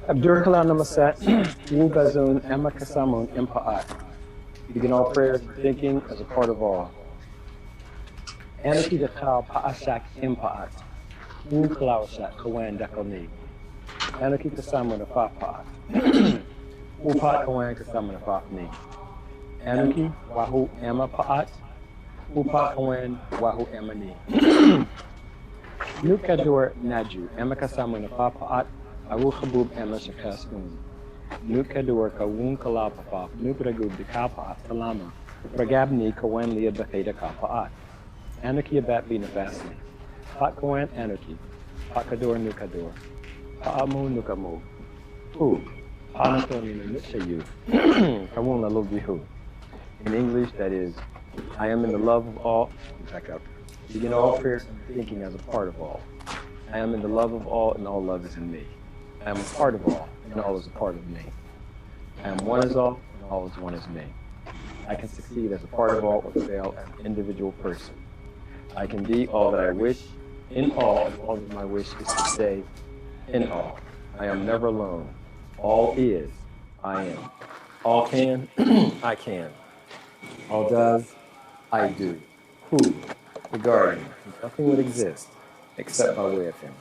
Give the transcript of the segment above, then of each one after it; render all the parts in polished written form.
Abdurkala Namaset, Wu Bazun, Emma Kasamun, Impa'at. Begin all prayers and thinking as a part of all. Anarchy the Khal Pa'ashak Impa'at. Wu Kalawashak Kawan Dakalni. Anarchy Kasamun Afa'at. Wu Pat Kawan Kasamun Afa'ni. Anarchy Wahu Emma Pa'at. Wu Pat Kawan Wahu Emani. Nukadur Naju, Emma Kasamun Afa'at. Awu Khabub Emma Shakas Nukadur Kawun Kalapapa, Nukragub de Kapa Talama, Ragabni Kawen Lia Bakeda Kapaat. Anarchy Abat Bina Fasni. Pat Kawen Anarchy. Pakador Nukador. Paamu Nukamu. Who? Panatoni Nuchayu. Kawun Lalubihu. In English, that is, I am in the love of all. Back up. Begin all prayers and thinking as a part of all. I am in the love of all, and all love is in me. I am a part of all, and all is a part of me. I am one as all, and all is one as me. I can succeed as a part of all or fail as an individual person. I can be all that I wish, in all, as long as my wish is to stay in all. I am never alone. All is, I am. All can, I can. All does, I do. Who? The guardian. Nothing would exist except by way of him.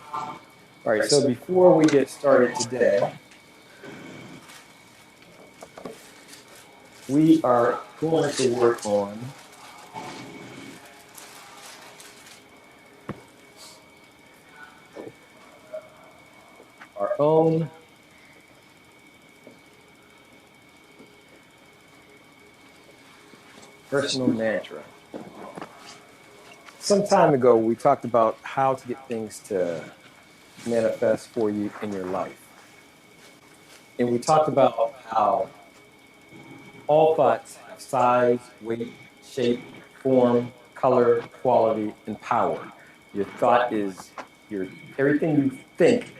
All right, so before we get started today, we are going to work on our own personal mantra. Some time ago, we talked about how to get things to manifest for you in your life. And we talked about how all thoughts have size, weight, shape, form, color, quality, and power. Your thought is everything you think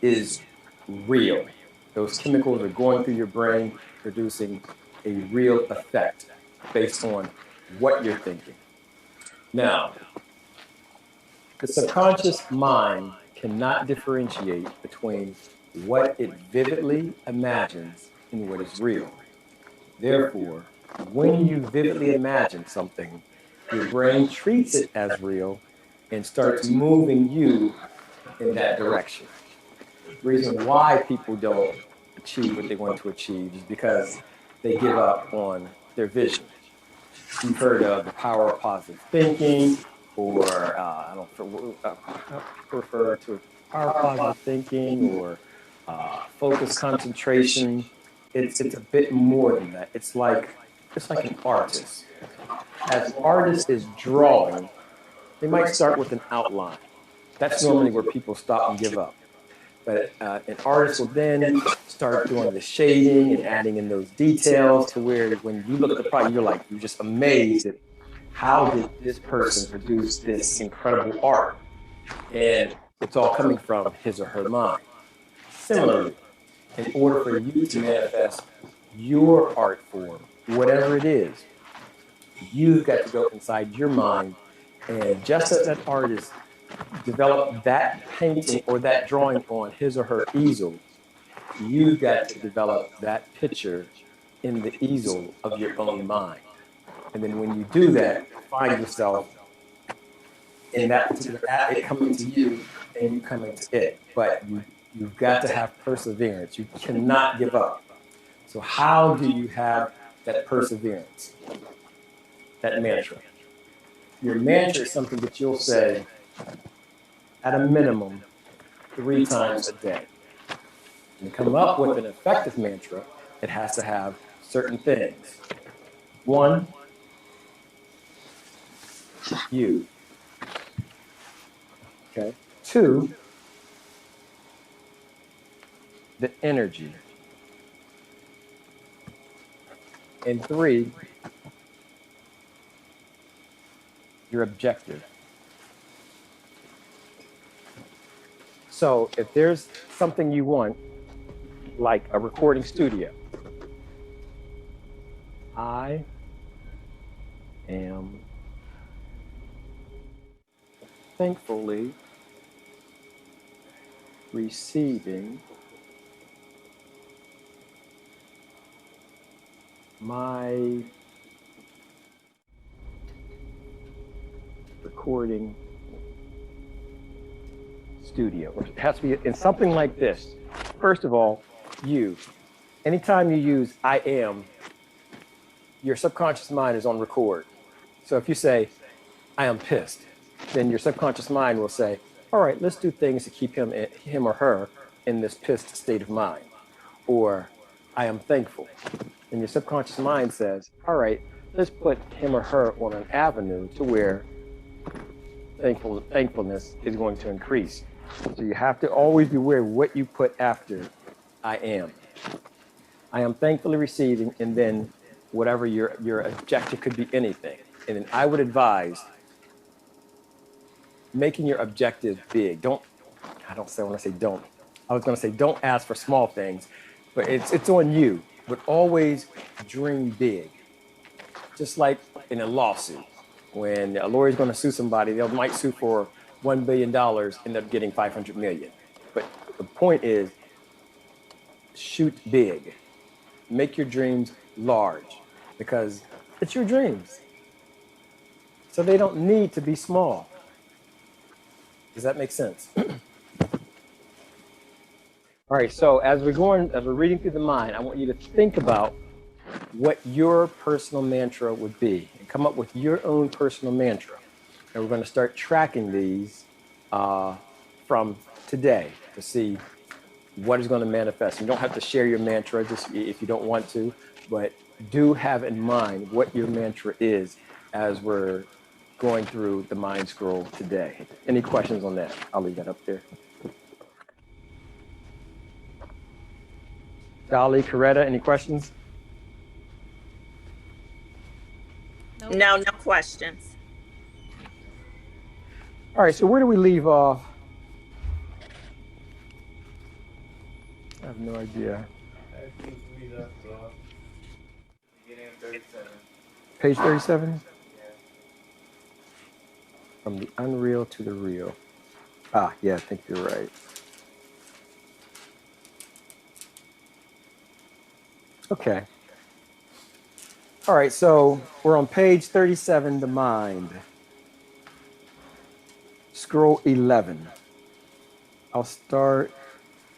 is real. Those chemicals are going through your brain, producing a real effect based on what you're thinking. Now, the subconscious mind cannot differentiate between what it vividly imagines and what is real. Therefore, when you vividly imagine something, your brain treats it as real and starts moving you in that direction. The reason why people don't achieve what they want to achieve is because they give up on their vision. You've heard of the power of positive thinking, or I don't refer to power of positive thinking, or focus concentration. It's a bit more than that. It's like an artist. As an artist is drawing, they might start with an outline. That's normally where people stop and give up. But an artist will then start doing the shading and adding in those details to where when you look at the product, you're just amazed at how did this person produce this incredible art? And it's all coming from his or her mind. Similarly, in order for you to manifest your art form, whatever it is, you've got to go inside your mind. And just as that artist developed that painting or that drawing on his or her easel, you've got to develop that picture in the easel of your own mind. And then when you do that, find yourself in that particular act, it coming to you and you coming to it. But you've got to have perseverance. You cannot give up. So how do you have that perseverance? That mantra. Your mantra is something that you'll say at a minimum 3 times a day. And to come up with an effective mantra, it has to have certain things. 1, you. Okay. 2, the energy. And 3, your objective. So if there's something you want, like a recording studio, I am thankfully receiving my recording studio, or it has to be in something like this. First of all, anytime you use I am, your subconscious mind is on record. So if you say, I am pissed, then your subconscious mind will say, all right, let's do things to keep him or her in this pissed state of mind. Or I am thankful. And your subconscious mind says, all right, let's put him or her on an avenue to where thankfulness is going to increase. So you have to always be aware of what you put after I am. I am thankfully receiving, and then whatever your objective could be anything. And then I would advise making your objective big. I was going to say don't ask for small things, but it's on you. But always dream big. Just like in a lawsuit, when a lawyer's going to sue somebody, they might sue for $1 billion, end up getting 500 million. But the point is, shoot big. Make your dreams large, because it's your dreams. So they don't need to be small. Does that make sense? All right, so as we're reading through the mind, I want you to think about what your personal mantra would be and come up with your own personal mantra. And we're going to start tracking these from today to see what is going to manifest. You don't have to share your mantra just if you don't want to, but do have in mind what your mantra is as we're going through the mind scroll today. Any questions on that? I'll leave that up there. Dolly, Coretta, any questions? No, no questions. All right, so where do we leave off? I have no idea. I think we left off beginning of 37. Page 37? Yeah. From the unreal to the real. Ah, yeah, I think you're right. Okay. All right, so we're on page 37, the mind. Scroll 11. I'll start,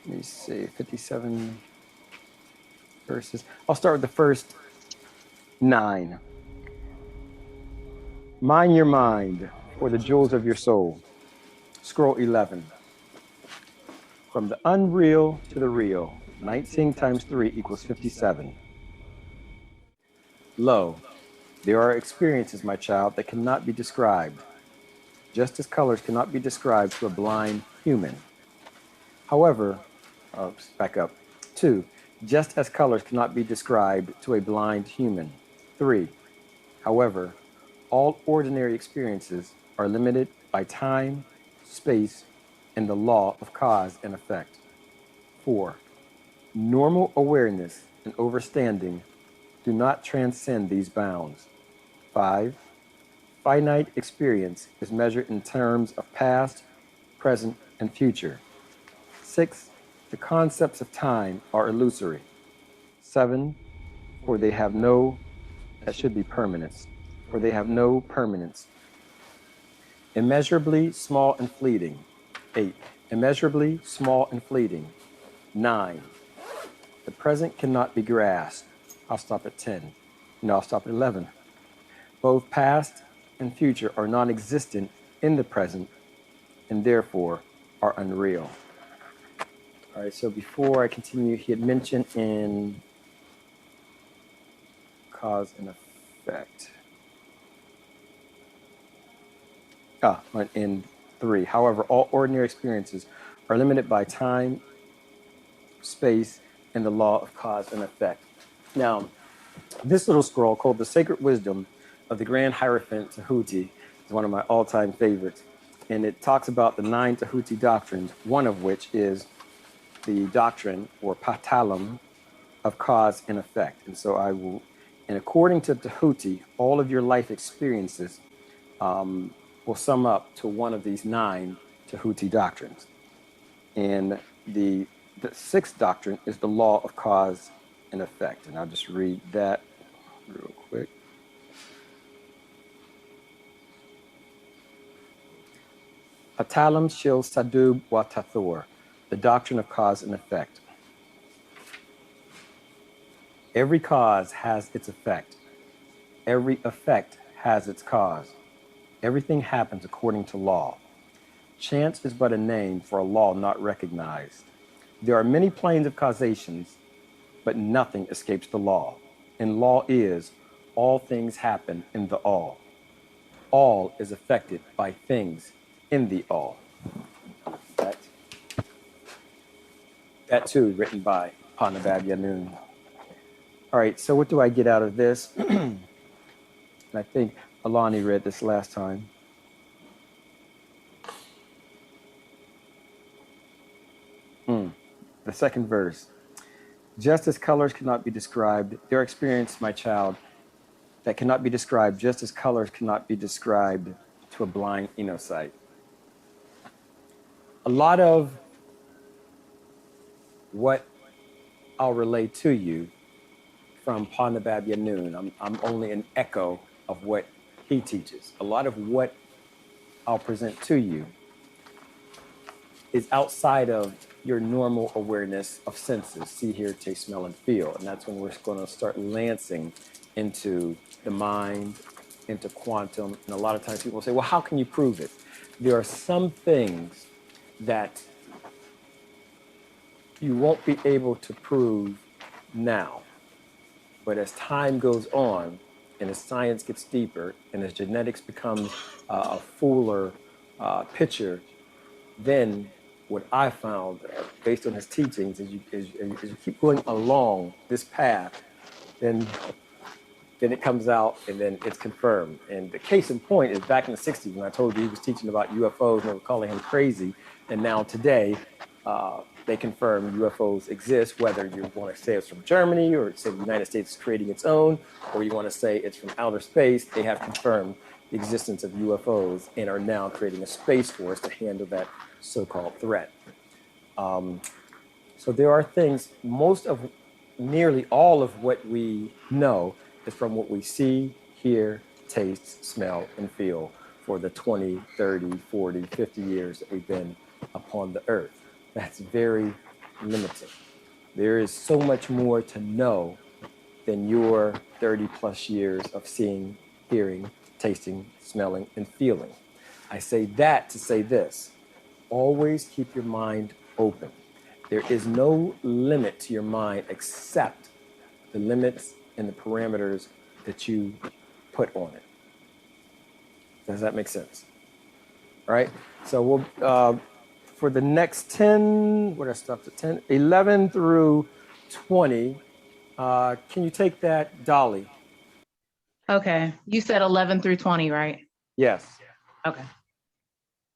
let me see, 57 verses. I'll start with the first 9. Mind your mind, or the jewels of your soul. Scroll 11. From the unreal to the real. 19 times 3 equals 57. Lo, there are experiences, my child, that cannot be described, just as colors cannot be described to a blind human. However, back up. 2, just as colors cannot be described to a blind human. 3, however, all ordinary experiences are limited by time, space, and the law of cause and effect. 4, normal awareness and understanding do not transcend these bounds. 5, finite experience is measured in terms of past, present, and future. 6, the concepts of time are illusory. 7, for they have no permanence. Immeasurably small and fleeting. 8, immeasurably small and fleeting. 9, the present cannot be grasped. I'll stop at 10. No, I'll stop at 11. Both past and future are non-existent in the present and therefore are unreal. All right, so before I continue, he had mentioned in cause and effect. In 3. However, all ordinary experiences are limited by time, space, and the law of cause and effect. Now, this little scroll called The Sacred Wisdom of the Grand Hierophant Tahuji is one of my all-time favorites. And it talks about the 9 Tahuji doctrines, one of which is the doctrine or patalam of cause and effect. And so and according to Tahuji, all of your life experiences will sum up to one of these 9 Tahuji doctrines. And the 6th doctrine is the law of cause and effect. And I'll just read that. real quick. Atalam Shil Sadub Watathor, the doctrine of cause and effect. Every cause has its effect. Every effect has its cause. Everything happens according to law. Chance is but a name for a law not recognized. There are many planes of causations, but nothing escapes the law. And law is, all things happen in the all. All is affected by things in the all. That too, written by Panabab Yanun. All right, so what do I get out of this? And I think Alani read this last time. The second verse. Just as colors cannot be described, their experience, my child, that cannot be described, just as colors cannot be described to a blind inosight. A lot of what I'll relay to you from Panabab Yanun, I'm only an echo of what he teaches. A lot of what I'll present to you is outside of your normal awareness of senses, see, hear, taste, smell, and feel. And that's when we're going to start lancing into the mind, into quantum. And a lot of times people say, well, how can you prove it? There are some things that you won't be able to prove now. But as time goes on, and as science gets deeper, and as genetics becomes a fuller picture, then what I found, based on his teachings, as you keep going along this path, then it comes out and then it's confirmed. And the case in point is back in the 60s when I told you he was teaching about UFOs and they were calling him crazy. And now today, they confirm UFOs exist, whether you want to say it's from Germany or say the United States is creating its own, or you want to say it's from outer space. They have confirmed the existence of UFOs and are now creating a space force to handle that so-called threat. So there are things, nearly all of what we know is from what we see, hear, taste, smell, and feel for the 20, 30, 40, 50 years that we've been upon the earth. That's very limiting. There is so much more to know than your 30 plus years of seeing, hearing, tasting, smelling, and feeling. I say that to say this: always keep your mind open. There is no limit to your mind except the limits and the parameters that you put on it. Does that make sense? All right, so we'll, for the next 10, what I stopped at 10, 11 through 20, can you take that, Dolly? Okay, you said 11 through 20, right? Yes. Okay.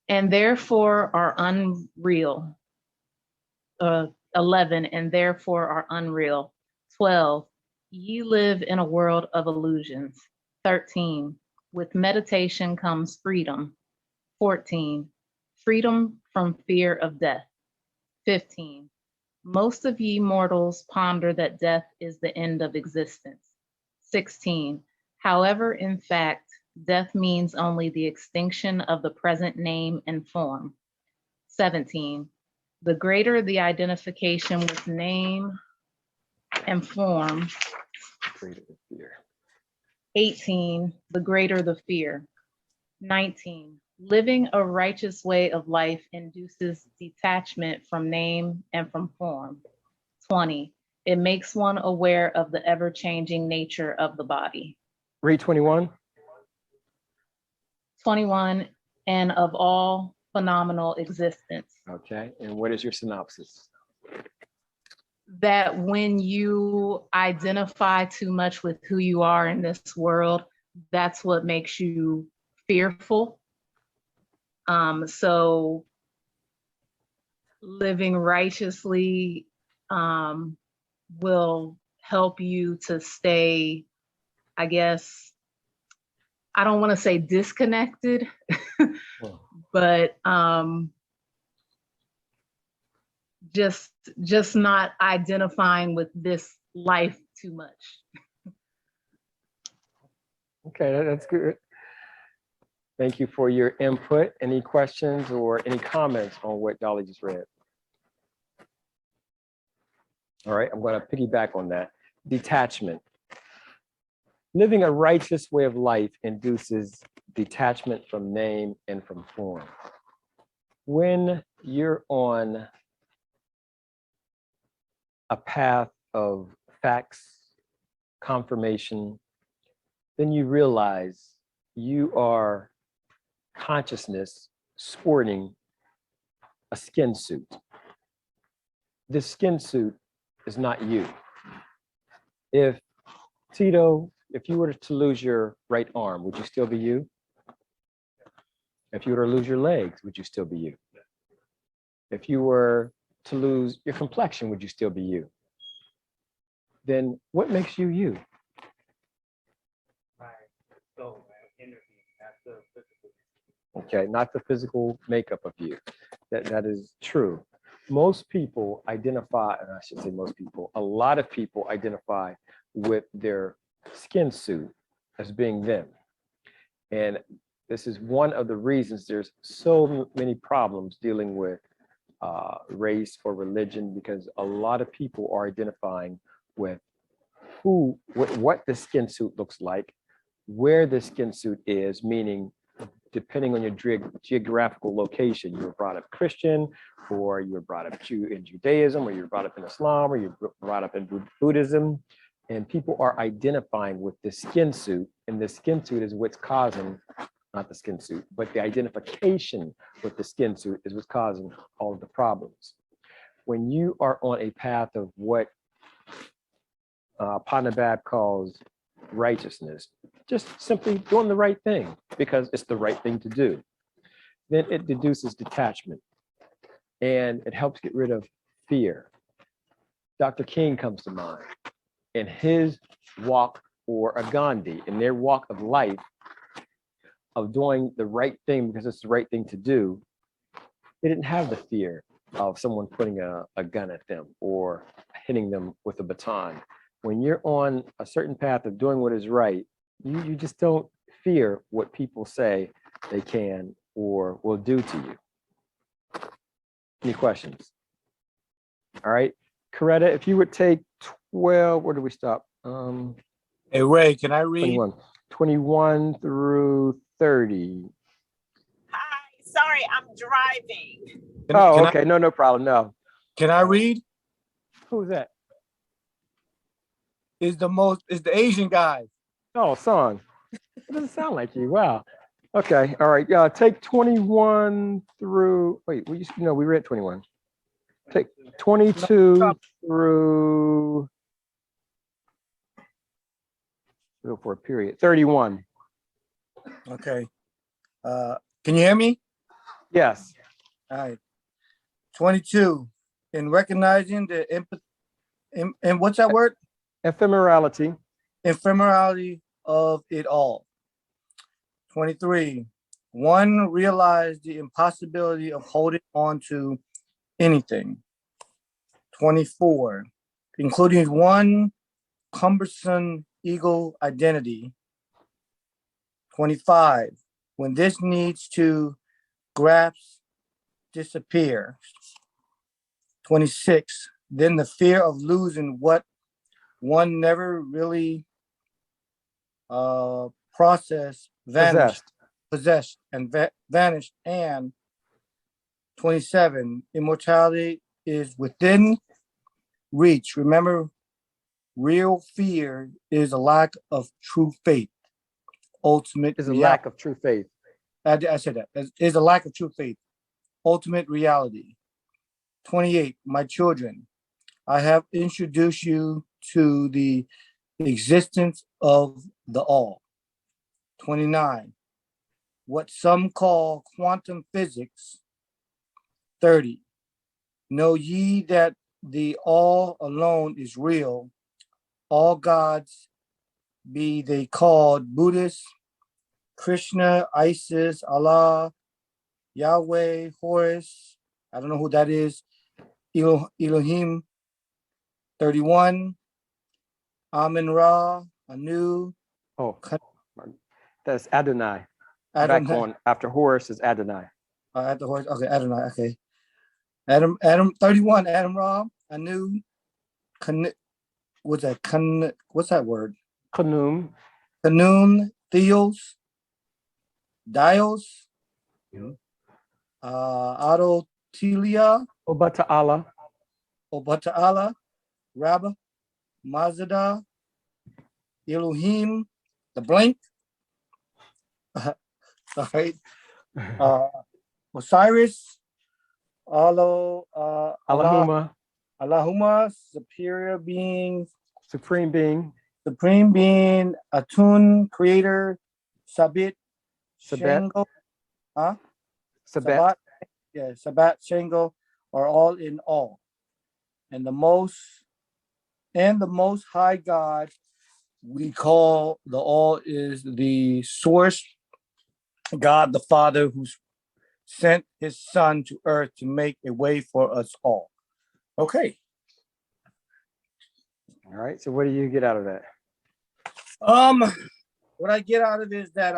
And therefore are unreal. 11, and therefore are unreal. 12, ye live in a world of illusions. 13, with meditation comes freedom. 14, freedom from fear of death. 15, most of ye mortals ponder that death is the end of existence. 16, however, in fact, death means only the extinction of the present name and form. 17, the greater the identification with name and form. 18, the greater the fear. 19, living a righteous way of life induces detachment from name and from form. 20, it makes one aware of the ever-changing nature of the body. Read 21. 21, and of all phenomenal existence. Okay, and what is your synopsis? That when you identify too much with who you are in this world, that's what makes you fearful. So living righteously will help you to stay, I guess, I don't want to say disconnected, but just not identifying with this life too much. Okay, that's good. Thank you for your input. Any questions or any comments on what Dolly just read? All right, I'm going to piggyback on that. Detachment. Living a righteous way of life induces detachment from name and from form. When you're on a path of facts, confirmation, then you realize you are consciousness sporting a skin suit. This skin suit is not you. If Tito, if you were to lose your right arm, would you still be you? If you were to lose your legs, would you still be you? If you were to lose your complexion, would you still be you? Then what makes you you? My soul, my inner being, not the physical. Okay, not the physical makeup of you. That is true. Most people identify, and I should say most people, a lot of people identify with their skin suit as being them. And this is one of the reasons there's so many problems dealing with race or religion, because a lot of people are identifying with what the skin suit looks like, where the skin suit is, meaning depending on your geographical location, you were brought up Christian, or you were brought up in Judaism, or you were brought up in Islam, or you were brought up in Buddhism, and people are identifying with the skin suit, and the skin suit is what's causing, not the skin suit, but the identification with the skin suit is what's causing all of the problems. When you are on a path of what Panabab calls righteousness, just simply doing the right thing because it's the right thing to do, then it deduces detachment and it helps get rid of fear. Dr. King comes to mind in his walk, or a Gandhi in their walk of life of doing the right thing because it's the right thing to do. They didn't have the fear of someone putting a gun at them or hitting them with a baton. When you're on a certain path of doing what is right, you just don't fear what people say they can or will do to you. Any questions? All right, Coretta, if you would take 12, where do we stop? Hey, Ray, can I read? 21 through 30. Hi, sorry, I'm driving. Oh, okay, no problem, no. Can I read? Who's that? Is the Asian guy. Oh, Song. It doesn't sound like you. Wow. Okay. All right. Take 21 through. Wait. We read 21. Take 22 through. Go for a period. 31. Okay. Can you hear me? Yes. All right. 22. In recognizing the and what's that word? Ephemerality. Ephemerality of it all. 23. One realized the impossibility of holding on to anything. 24. Including one cumbersome ego identity. 25. When this needs to grasp disappear. 26. Then the fear of losing what one never really processed, possessed and vanished. And 27, immortality is within reach. Remember, real fear is a lack of true faith. Ultimate is a lack of true faith. I said that. Is a lack of true faith. Ultimate reality. 28, my children, I have introduced you to the existence of the all. 29, what some call quantum physics. 30, know ye that the all alone is real. All gods, be they called Buddhist, Krishna, Isis, Allah, Yahweh, Horus, I don't know who that is, Elohim. 31, Amun Ra, Anu. Oh, That's Adonai. Back Adonai. on after Horus is Adonai. At the horse. Okay, Adonai. Okay. Adam 31. Adam Ram. Anu. What's that? What's that word? Kanum. Kanun. Theos. Dios. Autotelia. Obata'ala. Obata'ala. Rabba. Mazda. Elohim. The blank. All right. Osiris. Allah. Allahumma. Allahumma. Superior being. Supreme being. Supreme being. Atun. Creator. Sabit. Sabet. Shango. Huh? Sabet. Yeah, Sabat, Shango are all in all. And the most high God we call the all is the source, God the Father, who sent his son to earth to make a way for us all. Okay. All right. So what do you get out of that? What I get out of it is that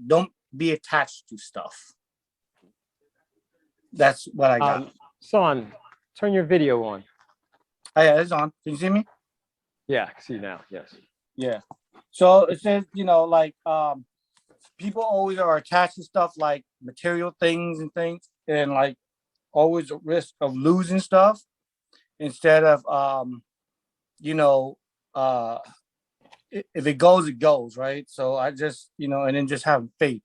don't be attached to stuff. That's what I got. Son, turn your video on. Oh, yeah, it's on. Can you see me? Yeah, I can see now. Yes. Yeah. So it says, like people always are attached to stuff like material things and like always a risk of losing stuff instead of if it goes, right? So I just, and then just having faith.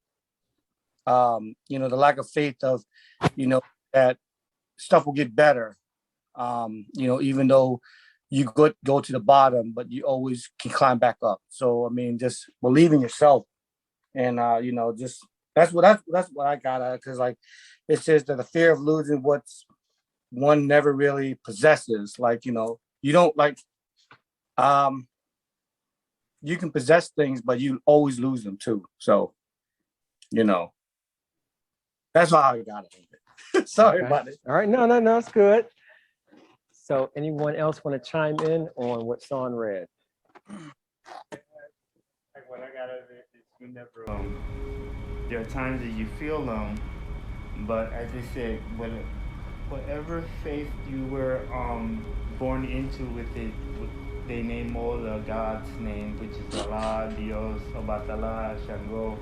The lack of faith of, that stuff will get better. Even though you go to the bottom, but you always can climb back up. So I mean, just believe in yourself, and just that's what I got at it, because like it says that the fear of losing what's one never really possesses. Like you don't like you can possess things, but you always lose them too. So that's how I got it. Sorry about it. All right, no, it's good. So anyone else want to chime in on what Son read? Like what I got out of it is you never there are times that you feel but as I said, whatever faith you were born into with it, they name all the God's name, which is Allah, Dios, Obatala, Shango.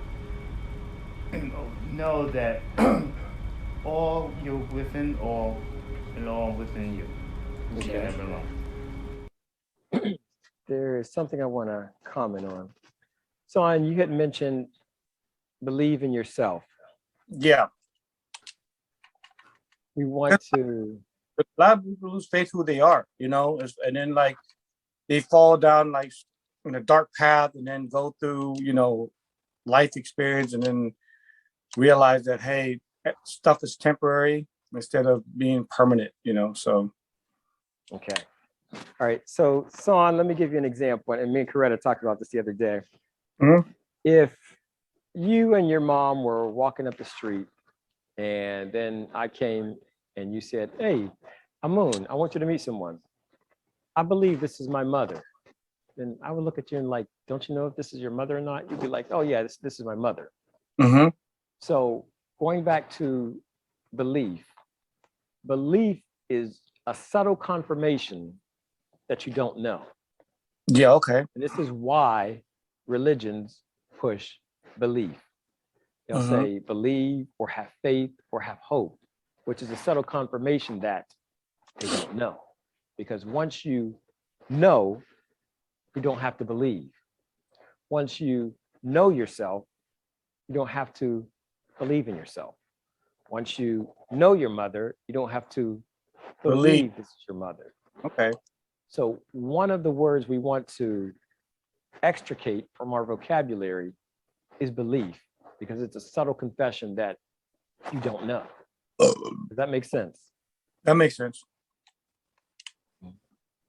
And know that all you're within, all belong within you. Okay. You never belong. There is something I want to comment on. Son, you had mentioned believe in yourself. Yeah. We want to. A lot of people lose faith who they are, and then like they fall down like in a dark path and then go through, life experience and then realize that, hey, stuff is temporary instead of being permanent, so. Okay. All right. So, Son, let me give you an example. And me and Coretta talked about this the other day. Mm-hmm. If you and your mom were walking up the street and then I came and you said, hey, Amun, I want you to meet someone. I believe this is my mother. Then I would look at you and like, don't you know if this is your mother or not? You'd be like, oh yeah, this is my mother. Mm-hmm. So going back to belief is a subtle confirmation that you don't know. Yeah, okay. And this is why religions push belief. They'll say believe or have faith or have hope, which is a subtle confirmation that they don't know. Because once you know, you don't have to believe. Once you know yourself, you don't have to believe in yourself. Once you know your mother, you don't have to believe this is your mother. Okay. So one of the words we want to extricate from our vocabulary is belief, because it's a subtle confession that you don't know. Does that make sense? That makes sense.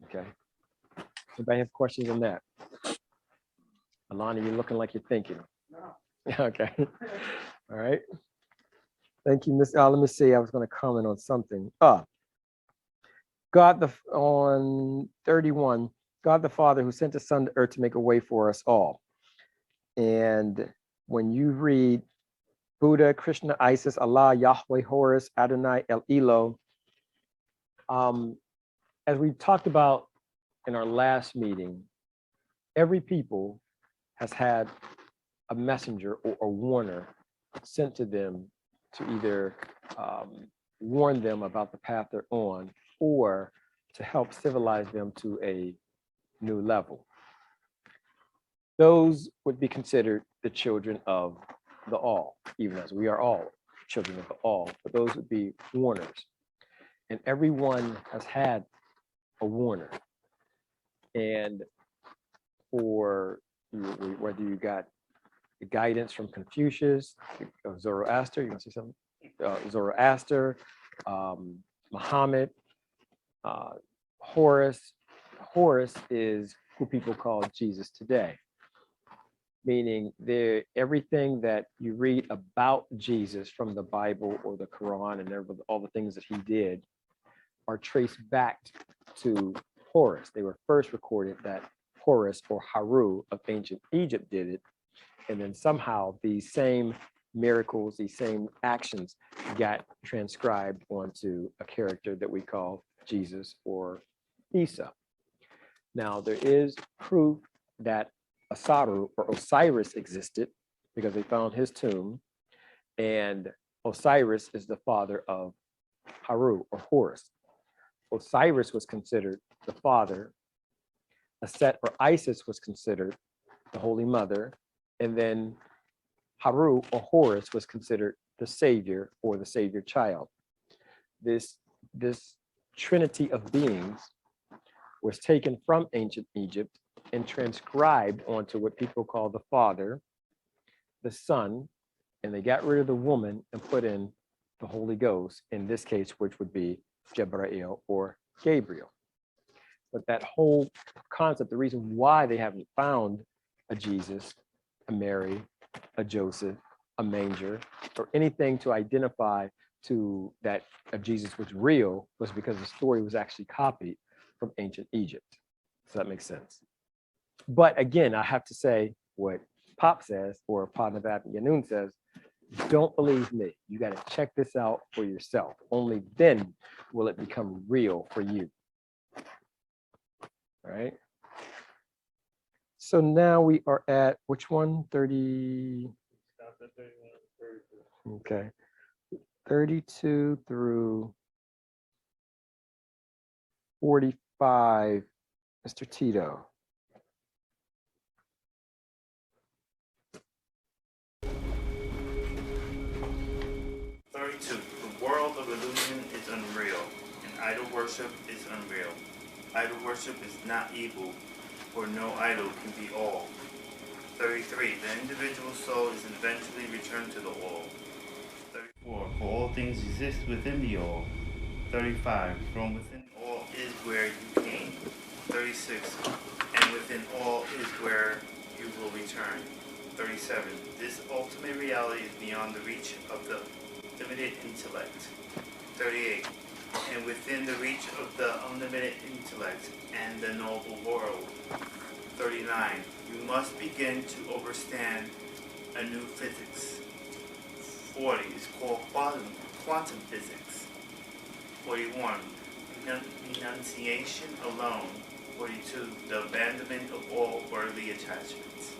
Okay. Anybody have questions on that? Alana, you're looking like you're thinking. No. Okay. All right. Thank you, Miss. Let me see. I was going to comment on something. On 31, God the Father who sent his Son to earth to make a way for us all. And when you read Buddha, Krishna, Isis, Allah, Yahweh, Horus, Adonai, El Elo, as we talked about in our last meeting, every people has had a messenger or a warner sent to them to either warn them about the path they're on or to help civilize them to a new level. Those would be considered the children of the all, even as we are all children of the all, but those would be warners. And everyone has had a warner. And for whether you got the guidance from Confucius, Zoroaster, you want to say something? Zoroaster, Muhammad, Horus. Horus is who people call Jesus today, meaning everything that you read about Jesus from the Bible or the Quran and all the things that he did are traced back to Horus. They were first recorded that Horus or Haru of ancient Egypt did it. And then somehow these same miracles, these same actions got transcribed onto a character that we call Jesus or Isa. Now, there is proof that Asaru or Osiris existed because they found his tomb. And Osiris is the father of Haru or Horus. Osiris was considered the father. Aset or Isis was considered the Holy Mother. And then Haru or Horus was considered the savior or the savior child. This trinity of beings was taken from ancient Egypt and transcribed onto what people call the Father, the Son, and they got rid of the woman and put in the Holy Ghost, in this case, which would be Jebrail or Gabriel. But that whole concept, the reason why they haven't found a Jesus, a Mary, a Joseph, a manger, or anything to identify to that Jesus was real was because the story was actually copied from ancient Egypt. So that makes sense. But again, I have to say what Pop says, or Padnavat Yanun says, don't believe me. You got to check this out for yourself. Only then will it become real for you. All right. So now we are at which one? 30. Okay. 32 through 45, Mr. Tito. The world of illusion is unreal, and idol worship is unreal. Idol worship is not evil, for no idol can be all. 33. The individual soul is eventually returned to the all. 34. For all things exist within the all. 35. From within all is where you came. 36. And within all is where you will return. 37. This ultimate reality is beyond the reach of the limited intellect. 38. And within the reach of the unlimited intellect and the noble world. 39. You must begin to understand a new physics. 40 is called quantum physics. 41. Renunciation alone. 42. The abandonment of all worldly attachments.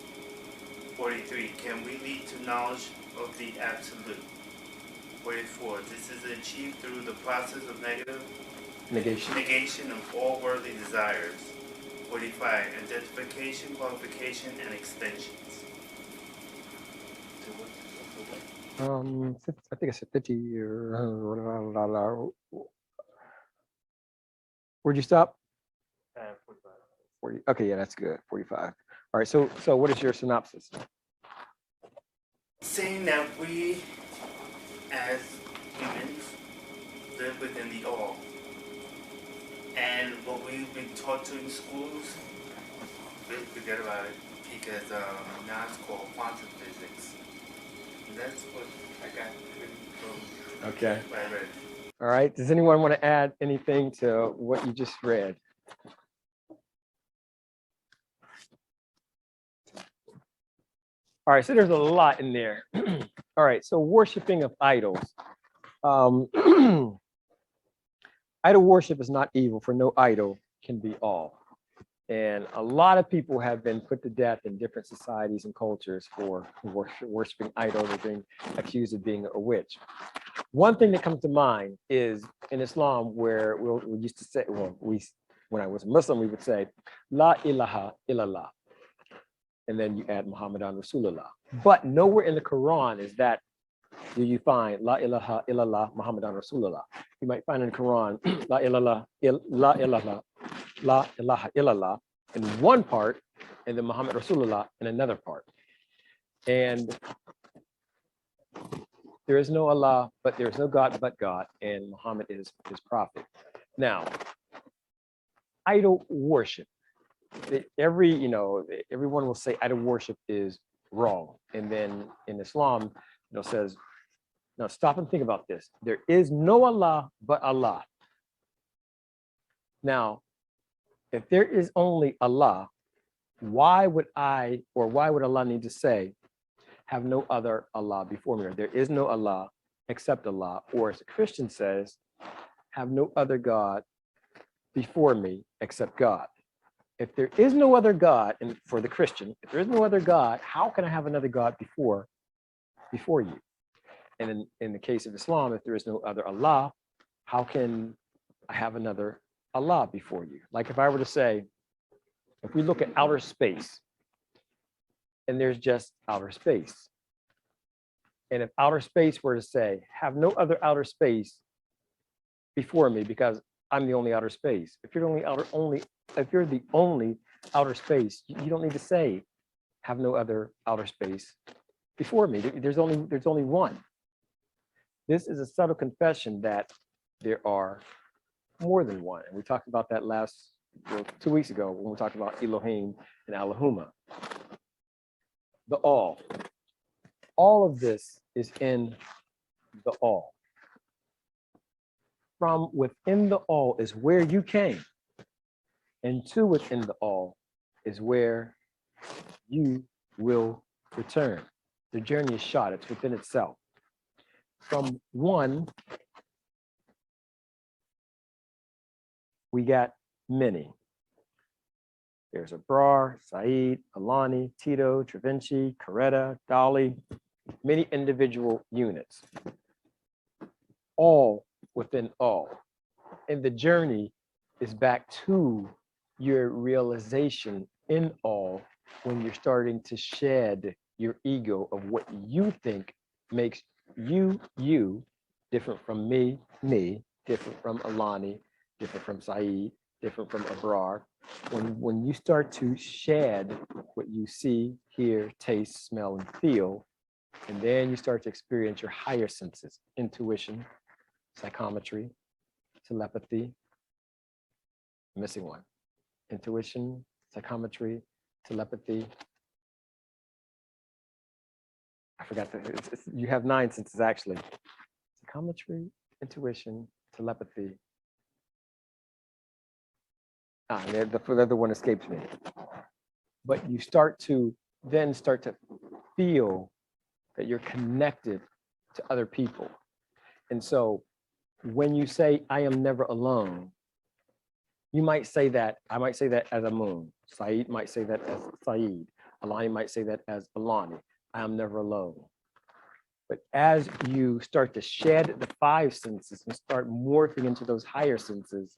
43. Can we lead to knowledge of the absolute? 44. This is achieved through the process of negation of all worldly desires. 45. Identification, qualification, and extensions. I think I said 50 or where'd you stop? 45. 40. Okay, yeah, that's good. 45. All right, so what is your synopsis? Saying that we as humans live within the all. And what we've been taught to in schools, forget about it, because now it's called quantum physics. And that's what I got from Okay. what I read. All right, does anyone want to add anything to what you just read? All right, so there's a lot in there. All right, so worshiping of idols. Idol worship is not evil, for no idol can be all. And a lot of people have been put to death in different societies and cultures for worshiping idols or being accused of being a witch. One thing that comes to mind is in Islam, where we used to say, well, when I was Muslim, we would say, La ilaha illallah. And then you add Muhammadan Rasulullah. But nowhere in the Quran is that do you find La ilaha illallah Muhammadan Rasulullah. You might find in the Quran La ilaha illallah in one part, and then Muhammad Rasulullah in another part. And there is no Allah, but there is no God but God, and Muhammad is his prophet. Now, idol worship. Everyone will say idol worship is wrong. And then in Islam, says, now stop and think about this. There is no Allah but Allah. Now, if there is only Allah, why would Allah need to say, have no other Allah before me? Or there is no Allah except Allah. Or as a Christian says, have no other God before me except God. If there is no other God, and for the Christian, if there is no other God, how can I have another God before you? And in the case of Islam, if there is no other Allah, how can I have another Allah before you? Like if I were to say, if we look at outer space, and there's just outer space. And if outer space were to say, have no other outer space before me because I'm the only outer space. If you're the only outer space, you don't need to say, have no other outer space before me. There's only one. This is a subtle confession that there are more than one. And we talked about that 2 weeks ago when we talked about Elohim and Allahumma. The all. All of this is in the all. From within the all is where you came. And to within the all is where you will return. The journey is short, it's within itself. From one, we got many. There's Abrar, Saeed, Alani, Tito, Travinci, Coretta, Dolly, many individual units, all within all. And the journey is back to your realization in all when you're starting to shed your ego of what you think makes you, different from me, different from Alani, different from Saeed, different from Abrar. When you start to shed what you see, hear, taste, smell, and feel, and then you start to experience your higher senses, intuition, psychometry, telepathy, missing one, intuition, psychometry, telepathy. I forgot that you have 9 senses actually. Psychometry, intuition, telepathy. The other one escapes me. But you start to feel that you're connected to other people. And so when you say, I am never alone, you might say that, I might say that as Amun. Saeed might say that as Saeed. Alani might say that as Alani. I am never alone. But as you start to shed the 5 senses and start morphing into those higher senses,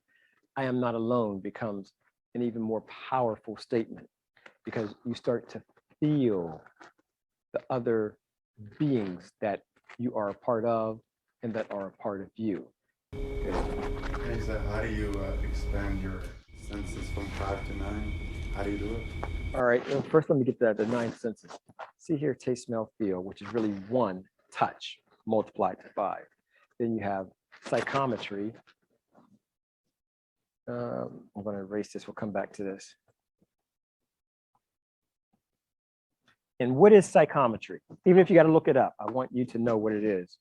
I am not alone becomes an even more powerful statement because you start to feel the other beings that you are a part of and that are a part of you. Okay, so how do you expand your senses from 5 to 9? How do you do it? All right, well, first let me get the 9 senses. See here, taste, smell, feel, which is really 1 touch multiplied to 5. Then you have psychometry. I'm going to erase this. We'll come back to this. And what is psychometry? Even if you got to look it up, I want you to know what it is.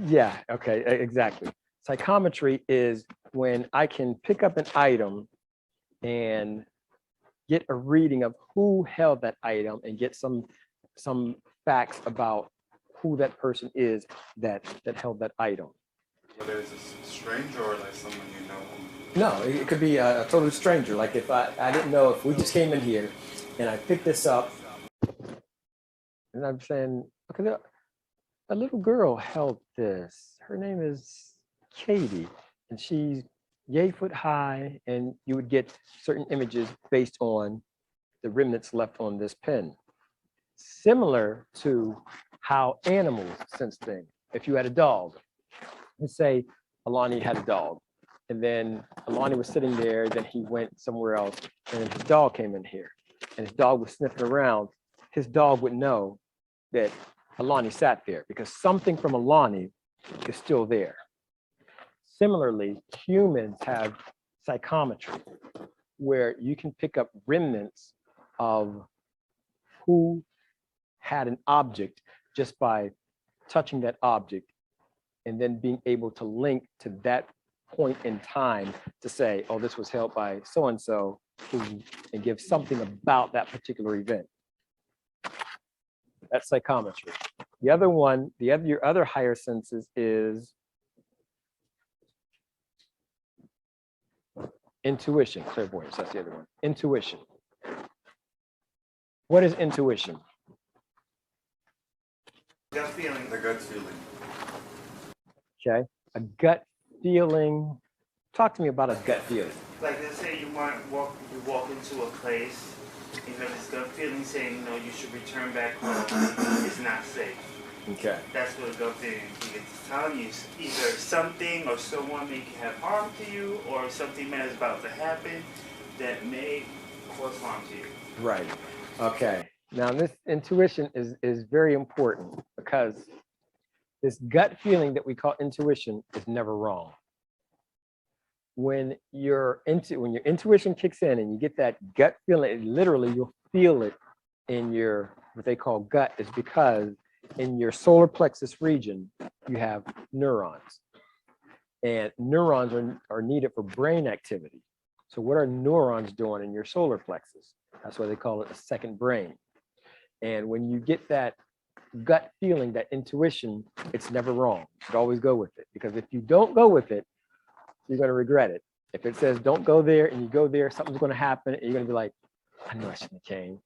Yeah, okay, exactly. Psychometry is when I can pick up an item and get a reading of who held that item and get some facts about who that person is that held that item. Whether it's a stranger or like someone you know. No, it could be a total stranger. Like if I didn't know, if we just came in here and I picked this up and I'm saying, okay, a little girl held this. Her name is Katie, and she's yay foot high, and you would get certain images based on the remnants left on this pen. Similar to how animals sense things. If you had a dog, let's say Alani had a dog, and then Alani was sitting there, then he went somewhere else, and then his dog came in here, and his dog was sniffing around. His dog would know that Alani sat there because something from Alani is still there. Similarly, humans have psychometry, where you can pick up remnants of who had an object just by touching that object and then being able to link to that point in time to say, oh, this was held by so-and-so, and give something about that particular event. That's psychometry. The other one, your other higher senses is intuition, clairvoyance, that's the other one. Intuition. What is intuition? Gut feeling. The gut feeling. Okay, a gut feeling. Talk to me about a gut feeling. Like let's say you walk into a place, you have this gut feeling saying, you know, you should return back home. It's not safe. Okay. That's what a gut feeling is. It's telling you either something or someone may have harm to you, or something that is about to happen that may cause harm to you. Right. Okay. Now this intuition is very important because this gut feeling that we call intuition is never wrong. When your intuition kicks in and you get that gut feeling, literally you'll feel it in your what they call gut, is because in your solar plexus region you have neurons, and neurons are needed for brain activity. So what are neurons doing in your solar plexus? That's why they call it a second brain. And when you get that gut feeling, that intuition, it's never wrong. You should always go with it, because if you don't go with it, you're going to regret it. If it says don't go there and you go there, something's going to happen and you're going to be like, I knew I shouldn't have came.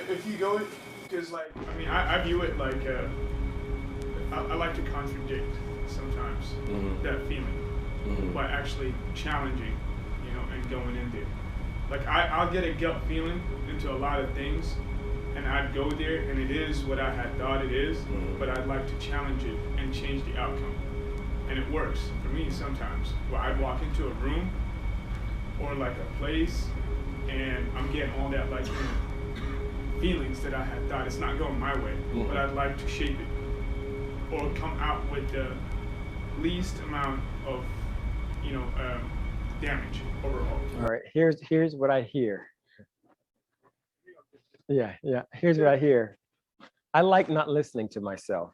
If you go, because like, I mean, I view it like, I like to contradict sometimes that feeling by actually challenging, you know, and going in there. Like I'll get a gut feeling into a lot of things, and I'd go there and it is what I had thought it is, but I'd like to challenge it and change the outcome. And it works for me sometimes, where I walk into a room or like a place and I'm getting all that like, you know, feelings that I had thought it's not going my way, but I'd like to shape it or come out with the least amount of, you know, damage overall. All right, here's what I hear. Yeah, here's what I hear. I like not listening to myself.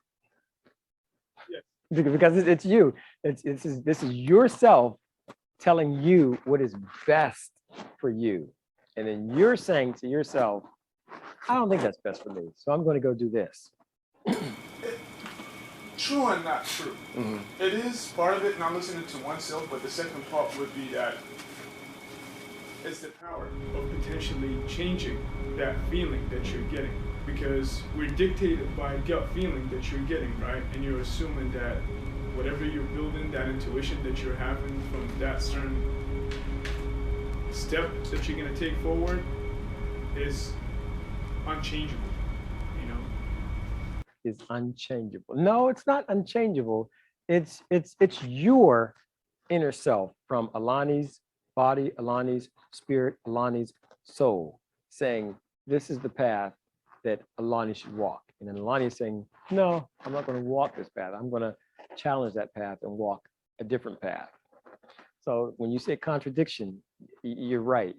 Yes. Because it's you. This is yourself telling you what is best for you. And then you're saying to yourself, I don't think that's best for me, so I'm going to go do this. True and not true. It is part of it not listening to oneself, but the second part would be that it's the power of potentially changing that feeling that you're getting, because we're dictated by a gut feeling that you're getting, right? And you're assuming that whatever you're building, that intuition that you're having from that certain step that you're going to take forward is unchangeable, you know? Is unchangeable. No, it's not unchangeable. It's your inner self, from Alani's body, Alani's spirit, Alani's soul, saying this is the path that Alani should walk. And then Alani is saying, no, I'm not going to walk this path. I'm going to challenge that path and walk a different path. So when you say contradiction, you're right.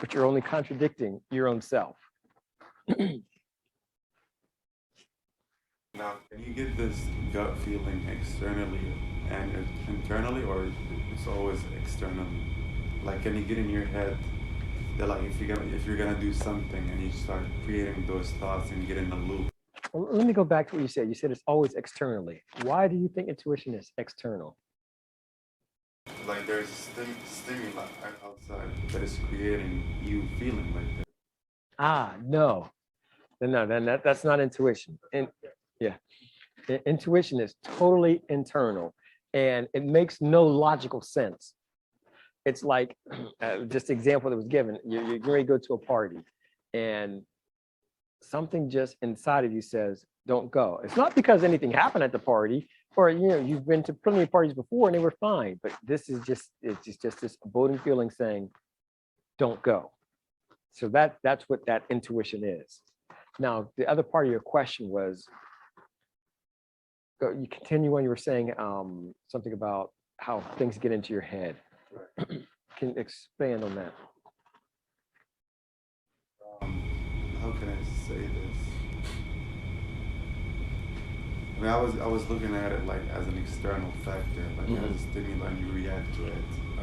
But you're only contradicting your own self. Now, can you get this gut feeling externally and internally, or it's always externally? Like, can you get in your head that, like, if you're gonna do something and you start creating those thoughts and you get in a loop? Well, let me go back to what you said. You said it's always externally. Why do you think intuition is external? Like, there's stimuli outside that is creating you feeling like that. Ah, no. No, then that's not intuition. And yeah, intuition is totally internal, and it makes no logical sense. It's like just the example that was given. You're getting ready to go to a party, and something just inside of you says, "Don't go." It's not because anything happened at the party, or you've been to plenty of parties before and they were fine. But this is just this boding feeling saying, "Don't go." So that's what that intuition is. Now, the other part of your question was, you continue on, you were saying something about how things get into your head. Can you expand on that? How can I say this? I mean, I was looking at it like as an external factor, like as a stimulant, you react to it.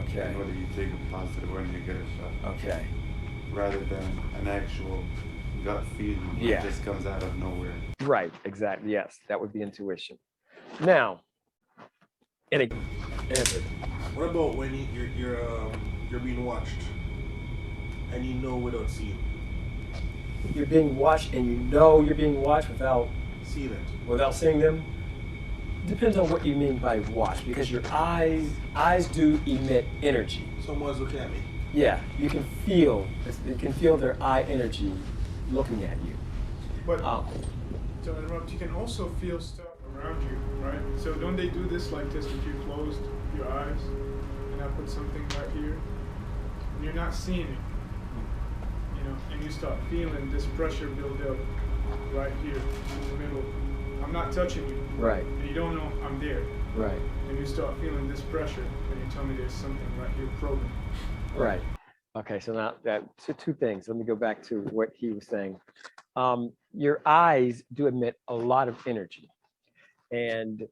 Okay. And whether you take a positive or a negative shot. Okay. Rather than an actual gut feeling that just comes out of nowhere. Right, exactly. Yes, that would be intuition. Now, what about when you're being watched and you know without seeing? You're being watched and you know you're being watched without seeing it. Without seeing them? Depends on what you mean by watch, because your eyes do emit energy. Someone's looking at me. Yeah, you can feel their eye energy looking at you. But to interrupt, you can also feel stuff around you, right? So don't they do this like this if you closed your eyes and I put something right here and you're not seeing it, and you start feeling this pressure build up right here in the middle. I'm not touching you. Right. And you don't know I'm there. Right. And you start feeling this pressure and you tell me there's something right here probing. Right. Okay, so now two things. Let me go back to what he was saying. Your eyes do emit a lot of energy. And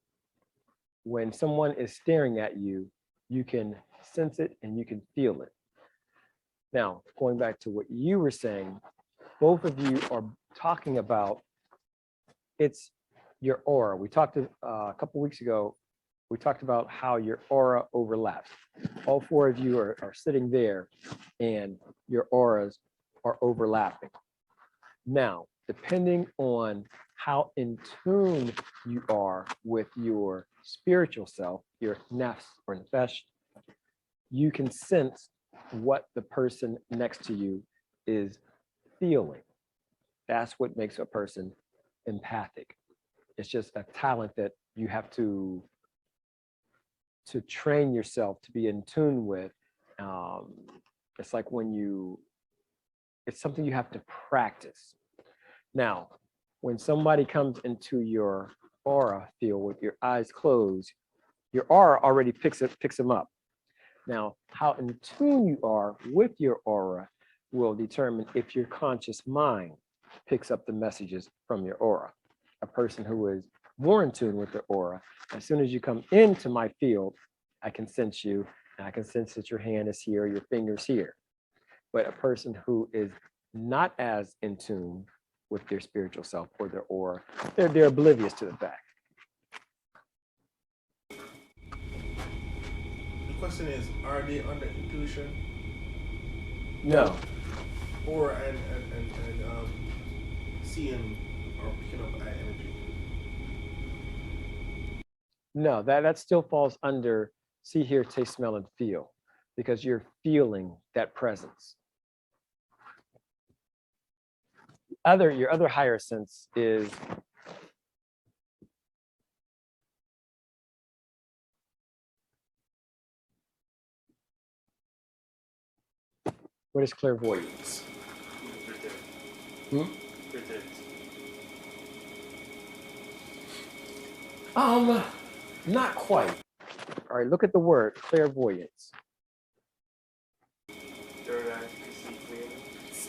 when someone is staring at you, you can sense it and you can feel it. Now, going back to what you were saying, both of you are talking about it's your aura. We talked a couple weeks ago, we talked about how your aura overlaps. All four of you are sitting there and your auras are overlapping. Now, depending on how in tune you are with your spiritual self, your nafs or nefesh, you can sense what the person next to you is feeling. That's what makes a person empathic. It's just a talent that you have to train yourself to be in tune with. It's like it's something you have to practice. Now, when somebody comes into your aura field with your eyes closed, your aura already picks them up. Now, how in tune you are with your aura will determine if your conscious mind picks up the messages from your aura. A person who is more in tune with their aura, as soon as you come into my field, I can sense you, and I can sense that your hand is here, your finger's here. But a person who is not as in tune with their spiritual self or their aura, they're oblivious to the fact. The question is, are they under intuition? No. Or and seeing or picking up eye energy? No, that still falls under see, hear, taste, smell, and feel, because you're feeling that presence. Your other higher sense is what is clairvoyance? Predict. Not quite. All right, look at the word clairvoyance. Third eye to see clearly.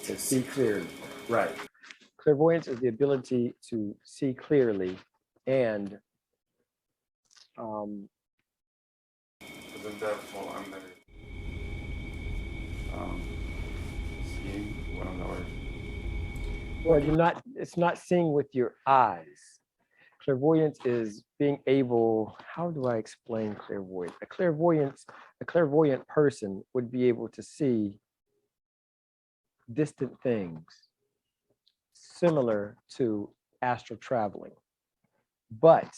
To see clearly, right. Clairvoyance is the ability to see clearly And Isn't that fall under seeing what I'm not? well, you're not, it's not seeing with your eyes. Clairvoyance is being able, how do I explain clairvoyance? A clairvoyant person would be able to see distant things similar to astral traveling, but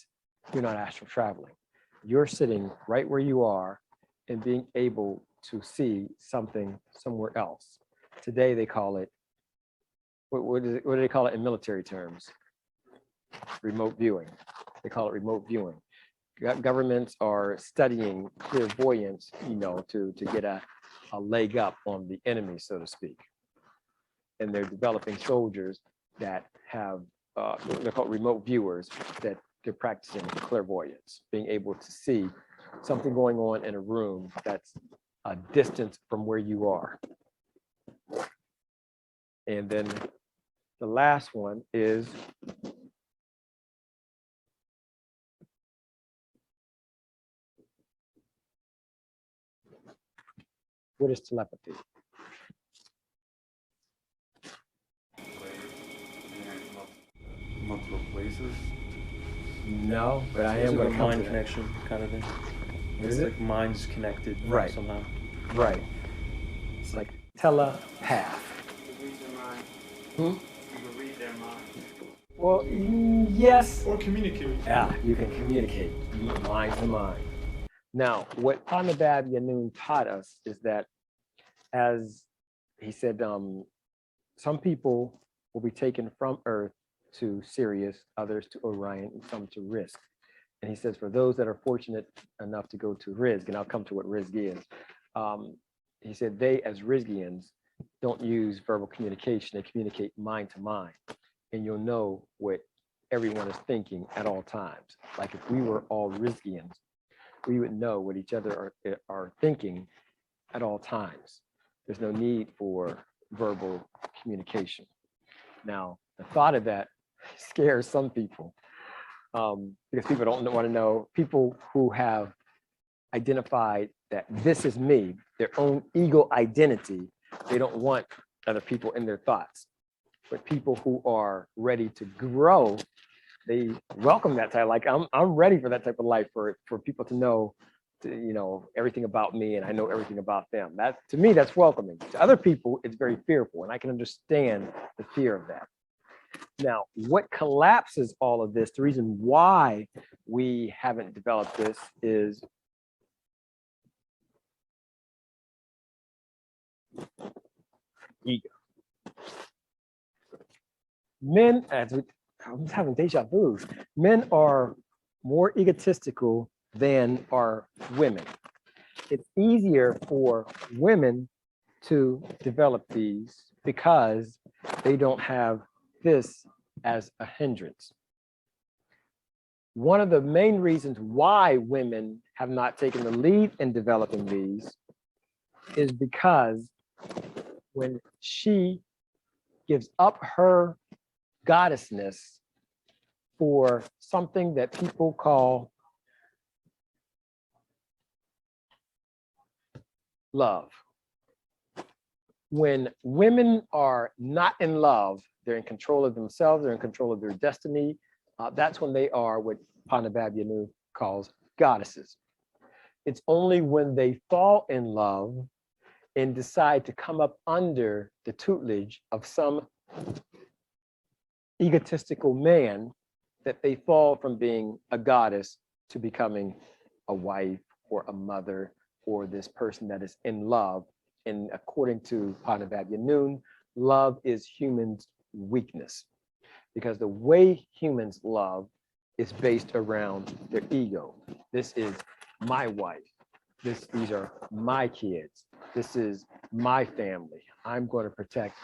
you're not astral traveling. You're sitting right where you are and being able to see something somewhere else. Today they call it, what do they call it in military terms? Remote viewing. They call it remote viewing. Governments are studying clairvoyance, you know, to get a leg up on the enemy, so to speak. And they're developing soldiers that have, they're called remote viewers, that they're practicing clairvoyance, being able to see something going on in a room that's a distance from where you are. And then the last one is what is telepathy? Multiple places. No, but I It's am like going a to come mind to that. connection kind of thing. Is It's it? like minds connected Right. somehow. Right. It's like telepath. You can read their mind. Hmm? You can read their mind. Well, yes. Or communicate. Yeah, you can communicate mind to mind. Now, what Panabab Yanun taught us is that, as he said, some people will be taken from Earth to Sirius, others to Orion, and some to Risk. And he says, for those that are fortunate enough to go to Rizq, and I'll come to what Rizq is, he said they, as Rizgians, don't use verbal communication. They communicate mind to mind. And you'll know what everyone is thinking at all times. Like if we were all Rizgians, we would know what each other are thinking at all times. There's no need for verbal communication. Now, the thought of that scares some people, because people don't want to know, people who have identified that this is me, their own ego identity, they don't want other people in their thoughts. But people who are ready to grow, they welcome that type. Like I'm ready for that type of life, for people to know, you know, everything about me, and I know everything about them. That, to me, that's welcoming. To other people, it's very fearful, and I can understand the fear of that. Now, what collapses all of this, the reason why we haven't developed this is ego. Men, I'm having deja vu. Men are more egotistical than are women. It's easier for women to develop these because they don't have this as a hindrance. One of the main reasons why women have not taken the lead in developing these is because when she gives up her goddessness for something that people call love. When women are not in love, they're in control of themselves, they're in control of their destiny. That's when they are what Panabab Yanu calls goddesses. It's only when they fall in love and decide to come up under the tutelage of some egotistical man that they fall from being a goddess to becoming a wife or a mother or this person that is in love. And according to Panabab Yanun, love is humans' weakness, because the way humans love is based around their ego. This is my wife. These are my kids. This is my family. I'm going to protect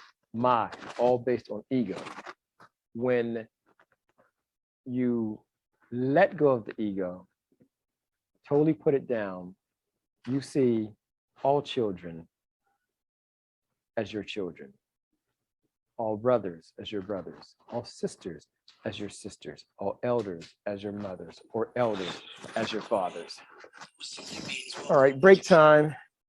all based on ego. When you let go of the ego, totally put it down, you see all children as your children, all brothers as your brothers, all sisters as your sisters, all elders as your mothers, or elders as your fathers. All right, break time.